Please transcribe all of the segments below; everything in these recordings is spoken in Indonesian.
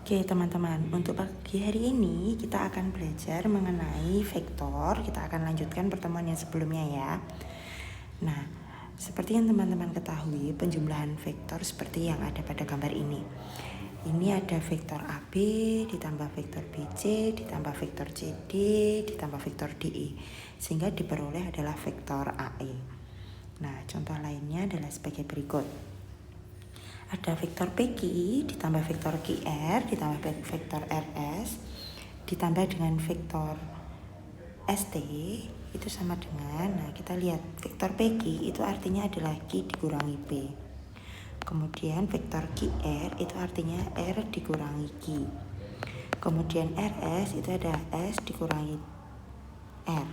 Oke teman-teman, untuk pagi hari ini kita akan belajar mengenai vektor. Kita akan lanjutkan pertemuan yang sebelumnya ya. Nah, seperti yang teman-teman ketahui, penjumlahan vektor seperti yang ada pada gambar ini. Ini ada vektor AB ditambah vektor BC ditambah vektor CD ditambah vektor DE, sehingga diperoleh adalah vektor AE. Nah, contoh lainnya adalah sebagai berikut. Ada vektor PQ ditambah vektor QR ditambah vektor RS ditambah dengan vektor ST itu sama dengan, nah kita lihat vektor PQ itu artinya adalah Q dikurangi P. Kemudian vektor QR itu artinya R dikurangi Q. Kemudian RS itu ada S dikurangi R.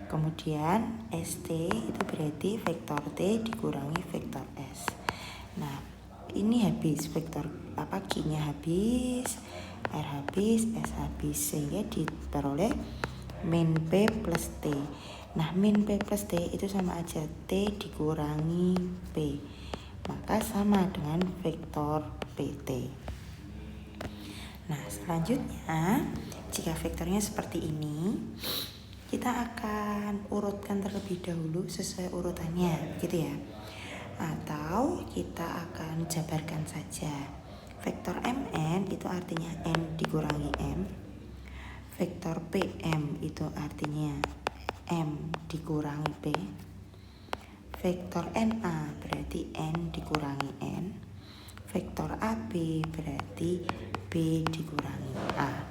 Kemudian ST itu berarti vektor T dikurangi vektor S. Nah, ini habis vektor Q-nya habis, R habis, S habis, sehingga diperoleh min P plus T. Nah, min P plus T itu sama aja T dikurangi P, maka sama dengan vektor PT. Nah, selanjutnya jika vektornya seperti ini, kita akan urutkan terlebih dahulu sesuai urutannya, gitu ya. Atau kita akan jabarkan saja. Vektor Mn itu artinya N dikurangi M. Vektor Pm itu artinya M dikurangi P. Vektor Na berarti N dikurangi N. Vektor AB berarti B dikurangi A.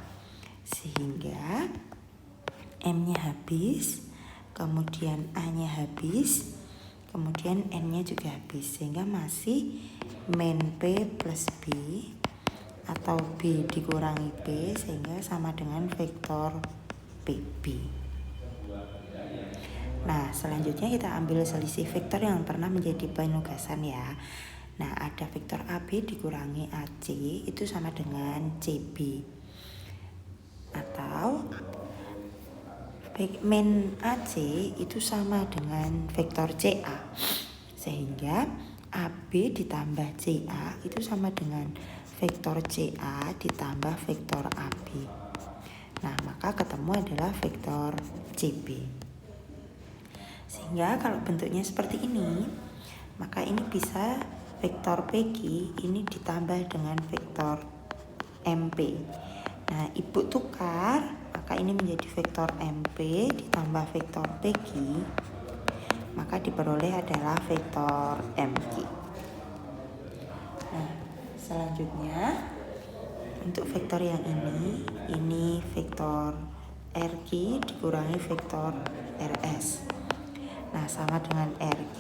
Sehingga M-nya habis, kemudian A-nya habis, kemudian N-nya juga habis, sehingga masih min P plus B atau B dikurangi P, sehingga sama dengan vektor PB. Nah, selanjutnya kita ambil selisih vektor yang pernah menjadi penugasan ya. Nah, ada vektor AB dikurangi AC itu sama dengan CB. Atau min AC itu sama dengan vektor CA, sehingga AB ditambah CA itu sama dengan vektor CA ditambah vektor AB. Nah, maka ketemu adalah vektor CB. Sehingga kalau bentuknya seperti ini, maka ini bisa vektor PQ ini ditambah dengan vektor MP. Nah, ibu tukar, maka ini menjadi vektor MP ditambah vektor PQ, maka diperoleh adalah vektor MQ. Nah, selanjutnya untuk vektor yang ini vektor RQ dikurangi vektor RS. Nah, sama dengan RQ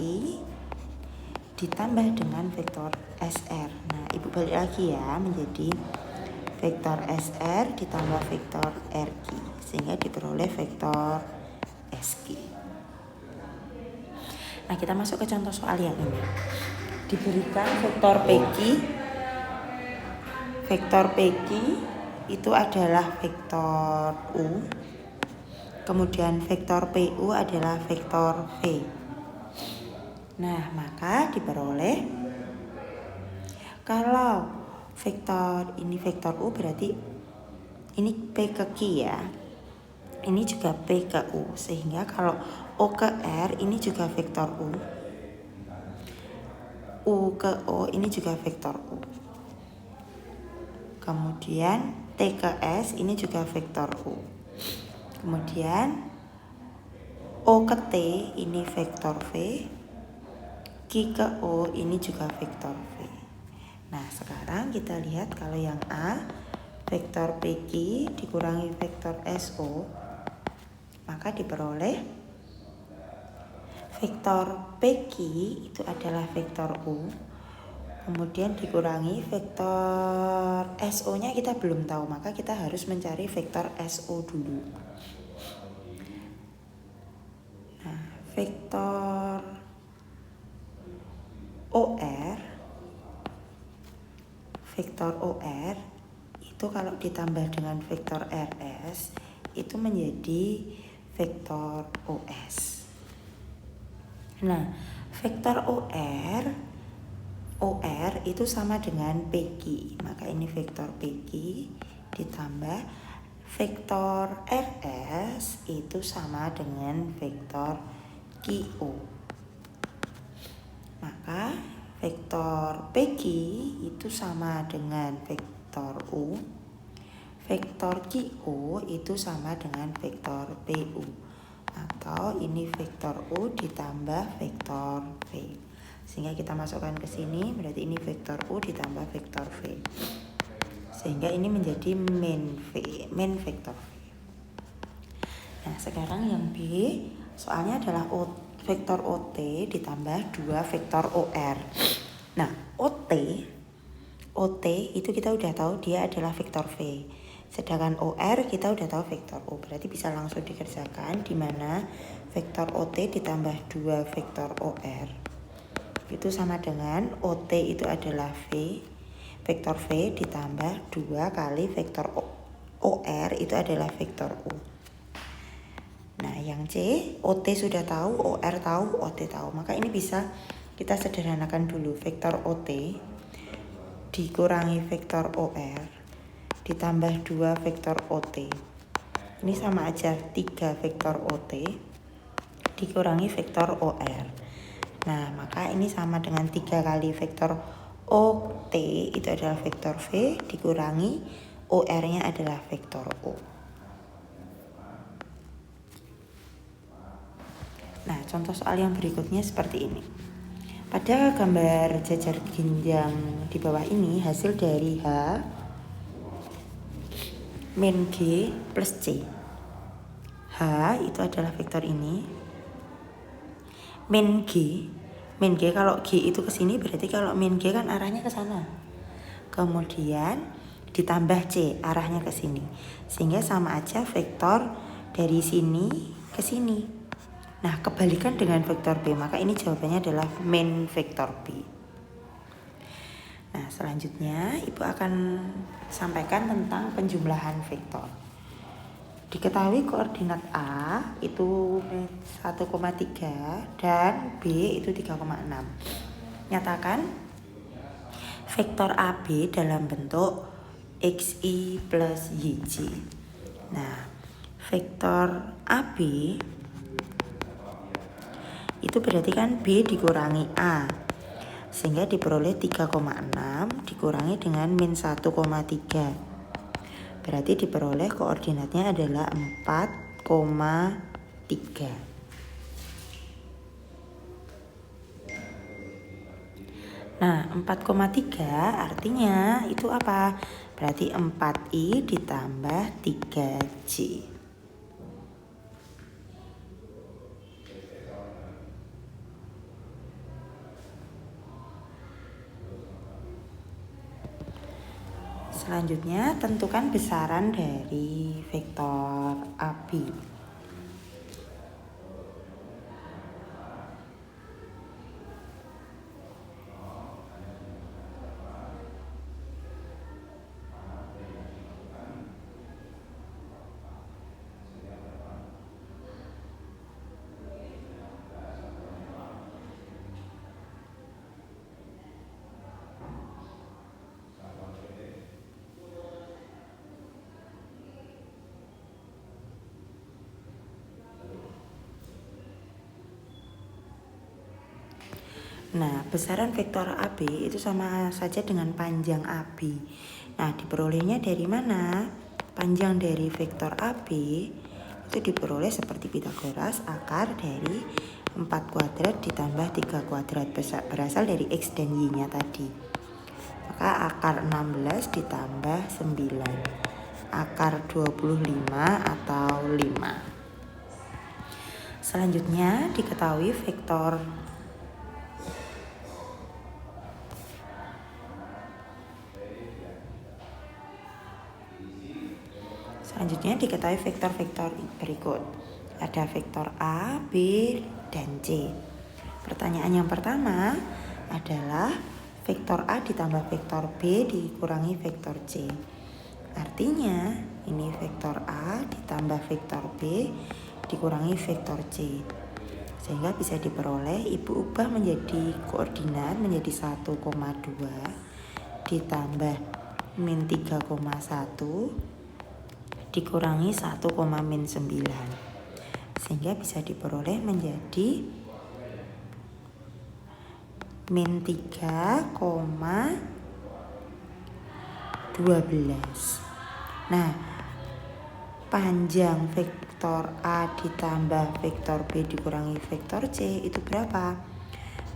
ditambah dengan vektor SR. Nah, ibu balik lagi ya, menjadi vektor SR ditambah vektor RQ, sehingga diperoleh vektor SQ. Nah, kita masuk ke contoh soal yang ini. Diberikan vektor PQ. Vektor PQ itu adalah vektor U. Kemudian vektor PU adalah vektor V. Nah, maka diperoleh kalau vektor ini vektor U berarti ini P ke Q ya. Ini juga P ke U, sehingga kalau O ke R ini juga vektor U. U ke O ini juga vektor U. Kemudian T ke S ini juga vektor U. Kemudian O ke T ini vektor V. Q ke O ini juga vektor V. Nah, sekarang kita lihat kalau yang A vektor PQ dikurangi vektor SO, maka diperoleh vektor PQ itu adalah vektor U, kemudian dikurangi vektor SO-nya kita belum tahu, maka kita harus mencari vektor SO dulu. Nah, vektor OR itu kalau ditambah dengan vektor RS itu menjadi vektor OS. Nah, vektor OR OR itu sama dengan PQ. Maka ini vektor PQ ditambah vektor RS itu sama dengan vektor QO. Maka vektor PQ itu sama dengan vektor U. Vektor QO itu sama dengan vektor PU. Atau ini vektor U ditambah vektor V. Sehingga kita masukkan ke sini, berarti ini vektor U ditambah vektor V. Sehingga ini menjadi main vektor V. Nah, sekarang yang B, soalnya adalah vektor OT ditambah 2 vektor OR. Nah, OT itu kita udah tahu dia adalah vektor V. Sedangkan OR kita udah tahu vektor O. Berarti bisa langsung dikerjakan, di mana vektor OT ditambah 2 vektor OR itu sama dengan OT itu adalah V, vektor V ditambah 2 kali vektor OR itu adalah vektor O. Nah, yang C, OT sudah tahu, OR tahu, OT tahu. Maka ini bisa kita sederhanakan dulu. Vektor OT dikurangi vektor OR ditambah 2 vektor OT. Ini sama aja 3 vektor OT dikurangi vektor OR. Nah, maka ini sama dengan 3 kali vektor OT itu adalah vektor V dikurangi OR-nya adalah vektor O. Nah, contoh soal yang berikutnya seperti ini. Pada gambar jajar genjang di bawah ini, hasil dari H min G plus C. H itu adalah vektor ini. Min G kalau G itu ke sini, berarti kalau min G kan arahnya ke sana. Kemudian ditambah C arahnya ke sini. Sehingga sama aja vektor dari sini ke sini. Nah, kebalikan dengan vektor B, maka ini jawabannya adalah min vektor B. Nah, selanjutnya Ibu akan sampaikan tentang penjumlahan vektor. Diketahui koordinat A itu 1,3 dan B itu 3,6. Nyatakan vektor AB dalam bentuk XI plus YJ. Nah, vektor AB itu berarti kan B dikurangi A, sehingga diperoleh 3,6 dikurangi dengan min 1,3. Berarti diperoleh koordinatnya adalah 4,3. Nah, 4,3 artinya itu apa? Berarti 4I ditambah 3J. Selanjutnya, tentukan besaran dari vektor AB. Nah, besaran vektor AB itu sama saja dengan panjang AB. Nah, diperolehnya dari mana? Panjang dari vektor AB itu diperoleh seperti Pitagoras, akar dari 4 kuadrat ditambah 3 kuadrat berasal dari X dan Y-nya tadi. Maka akar 16 ditambah 9. Akar 25 atau 5. Selanjutnya diketahui vektor vektor-vektor berikut. Ada vektor A, B, dan C. Pertanyaan yang pertama adalah vektor A ditambah vektor B dikurangi vektor C. Artinya ini vektor A ditambah vektor B dikurangi vektor C. Sehingga bisa diperoleh, Ibu ubah menjadi koordinat menjadi 1,2 ditambah min 3,1 dikurangi 1, min 9. Sehingga bisa diperoleh menjadi min 3,12. Nah, panjang vektor A ditambah vektor B dikurangi vektor C itu berapa?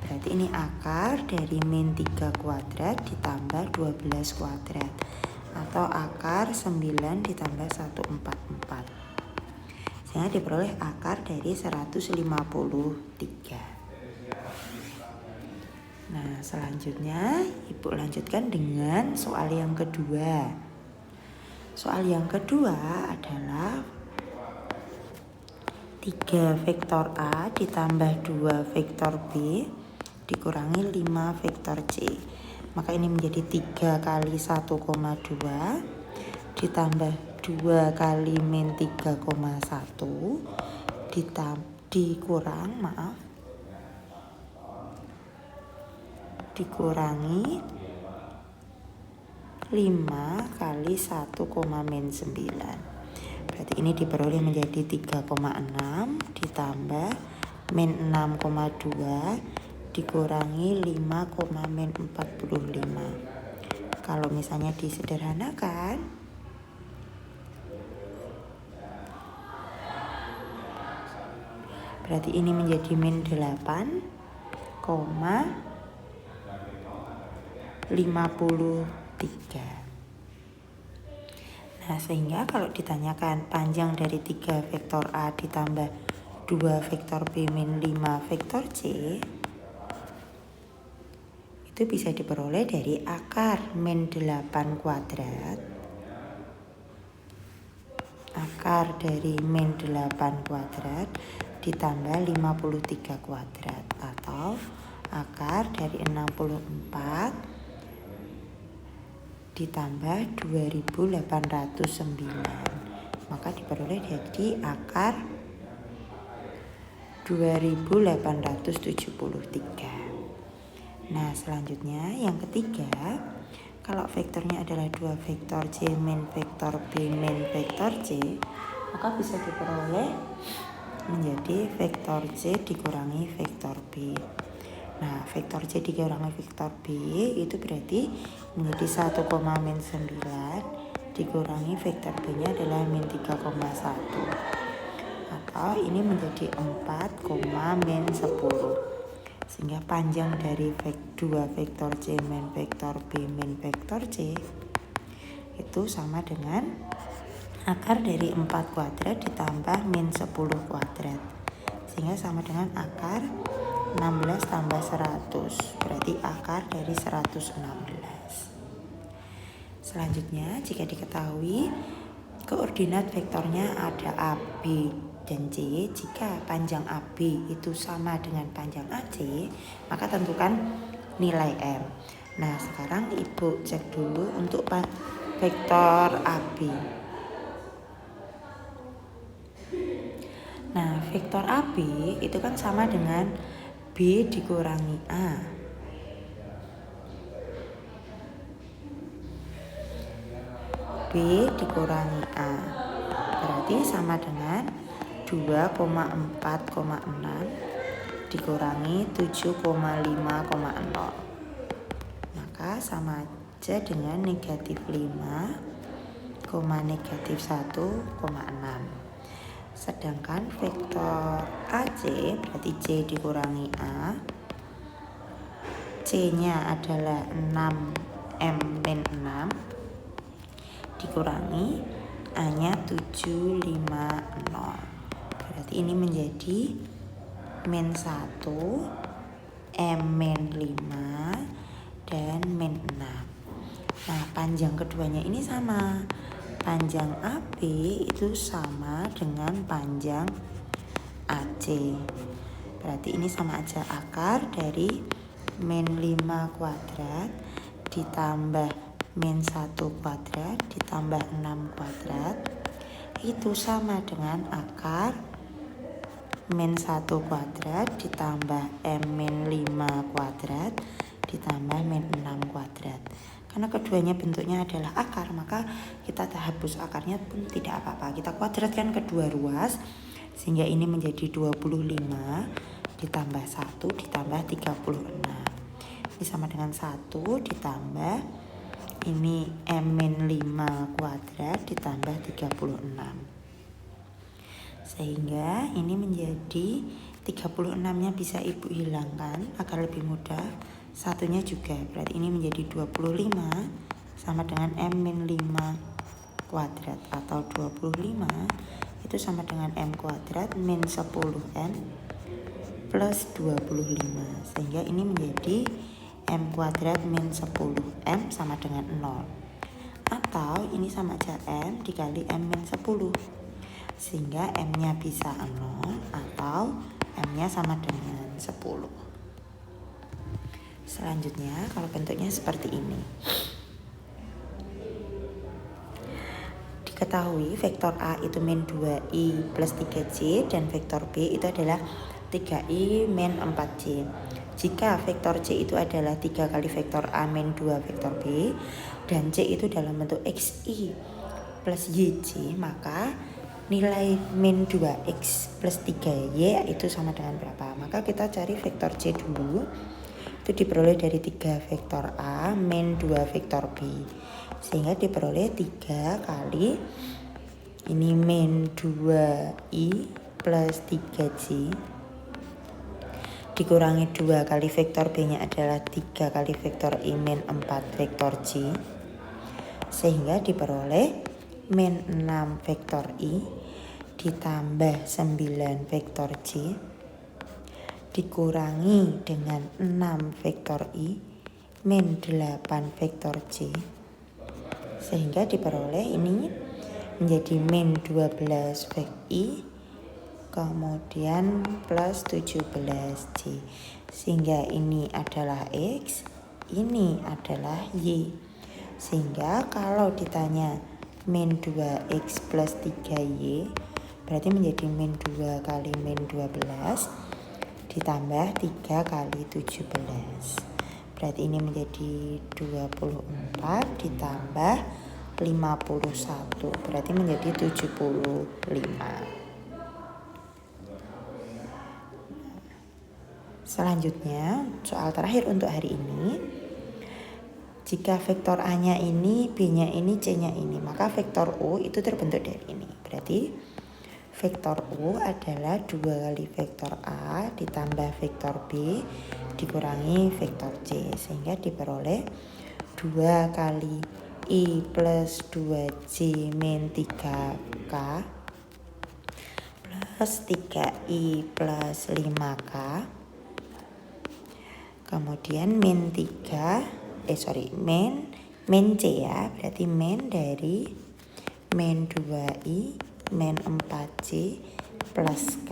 Berarti ini akar dari min 3 kuadrat ditambah 12 kuadrat, atau akar 9 ditambah 144. Sehingga diperoleh akar dari 153. Nah, selanjutnya Ibu lanjutkan dengan soal yang kedua. Soal yang kedua adalah 3 vektor A ditambah 2 vektor B dikurangi 5 vektor C. Maka ini menjadi 3 kali 1,2 ditambah 2 kali min 3,1 dikurangi 5 kali 1, min 9. Berarti ini diperoleh menjadi 3,6 ditambah min 6,2 dikurangi 5, min 45. Kalau misalnya disederhanakan, berarti ini menjadi min 8,53. Nah, sehingga kalau ditanyakan panjang dari 3 vektor A ditambah 2 vektor B min 5 vektor C, itu bisa diperoleh dari akar min 8 kuadrat. Akar dari min 8 kuadrat ditambah 53 kuadrat, atau akar dari 64 ditambah 2809. Maka diperoleh jadi akar 2873. Nah, selanjutnya yang ketiga, kalau vektornya adalah 2 vektor C min vektor B min vektor C, maka bisa diperoleh menjadi vektor C dikurangi vektor B. Nah, vektor C dikurangi vektor B itu berarti menjadi 1, min 9 dikurangi vektor B-nya adalah min 3,1. Atau ini menjadi 4, min 10. Sehingga panjang dari 2 vektor C min vektor B min vektor C itu sama dengan akar dari 4 kuadrat ditambah min 10 kuadrat. Sehingga sama dengan akar 16 tambah 100, berarti akar dari 116. Selanjutnya, jika diketahui koordinat vektornya ada A, B, dan C, jika panjang AB itu sama dengan panjang AC, maka tentukan nilai M. Nah, sekarang Ibu cek dulu untuk vektor AB. Nah, vektor AB itu kan sama dengan B dikurangi A. B dikurangi A berarti sama dengan 2,4,6 dikurangi 7,5,0. Maka sama aja dengan negatif 5, negatif 1,6. Sedangkan vektor AC berarti C dikurangi A, C-nya adalah 6M min 6 dikurangi A-nya 750. Berarti ini menjadi min 1, M min 5, dan min 6. Nah, panjang keduanya ini sama. Panjang AB itu sama dengan panjang AC. Berarti ini sama aja akar dari min 5 kuadrat ditambah min 1 kuadrat ditambah 6 kuadrat itu sama dengan akar min 1 kuadrat ditambah M min 5 kuadrat ditambah min 6 kuadrat. Karena keduanya bentuknya adalah akar, maka kita hapus akarnya pun tidak apa-apa. Kita kuadratkan kedua ruas, sehingga ini menjadi 25 ditambah 1 ditambah 36. Ini sama dengan 1 ditambah ini M min 5 kuadrat ditambah 36. Sehingga ini menjadi 36-nya bisa Ibu hilangkan agar lebih mudah. Satunya juga, berarti ini menjadi 25 sama dengan M min 5 kuadrat, atau 25 itu sama dengan M kuadrat min 10M plus 25. Sehingga ini menjadi M kuadrat min 10M sama dengan 0. Atau ini sama aja M dikali M min 10. Sehingga M-nya bisa 0 atau M-nya sama dengan 10. Selanjutnya kalau bentuknya seperti ini. Diketahui vektor A itu min 2i plus 3j dan vektor B itu adalah 3i min 4j. Jika vektor C itu adalah 3 kali vektor A min 2 vektor B dan C itu dalam bentuk xi plus yj, maka nilai min 2x plus 3y itu sama dengan berapa? Maka kita cari vektor C dulu. Itu diperoleh dari 3 vektor A min 2 vektor B. Sehingga diperoleh 3 kali ini min 2i plus 3j dikurangi 2 kali vektor B-nya adalah 3 kali vektor I min 4 vektor J. Sehingga diperoleh min 6 vektor I ditambah 9 vektor J dikurangi dengan 6 vektor I min 8 vektor J. Sehingga diperoleh ini menjadi min 12 vektor I kemudian plus 17J. Sehingga ini adalah X, ini adalah Y. Sehingga kalau ditanya min 2X plus 3Y berarti menjadi min 2 kali min 12 ditambah 3 kali 17. Berarti ini menjadi 24 ditambah 51. Berarti menjadi 75. Selanjutnya, soal terakhir untuk hari ini. Jika vektor A-nya ini, B-nya ini, C-nya ini, maka vektor O itu terbentuk dari ini. Berarti vektor O adalah 2 kali vektor A ditambah vektor B dikurangi vektor C. Sehingga diperoleh 2 kali I plus 2J min 3K plus 3I plus 5K. Kemudian min C ya. Berarti min dari min 2I min 4J plus K.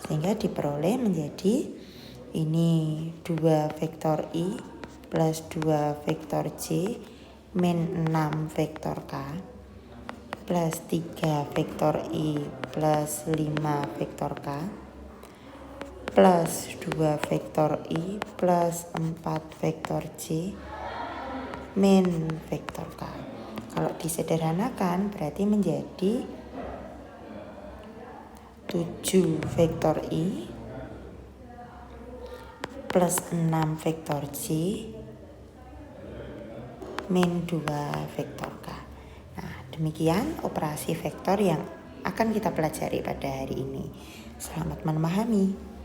Sehingga diperoleh menjadi ini 2 vektor I plus 2 vektor J min 6 vektor K plus 3 vektor I plus 5 vektor K plus 2 vektor I plus 4 vektor J min vektor K. Kalau disederhanakan berarti menjadi 7 vektor I plus 6 vektor J min 2 vektor K. Nah, demikian operasi vektor yang akan kita pelajari pada hari ini. Selamat memahami.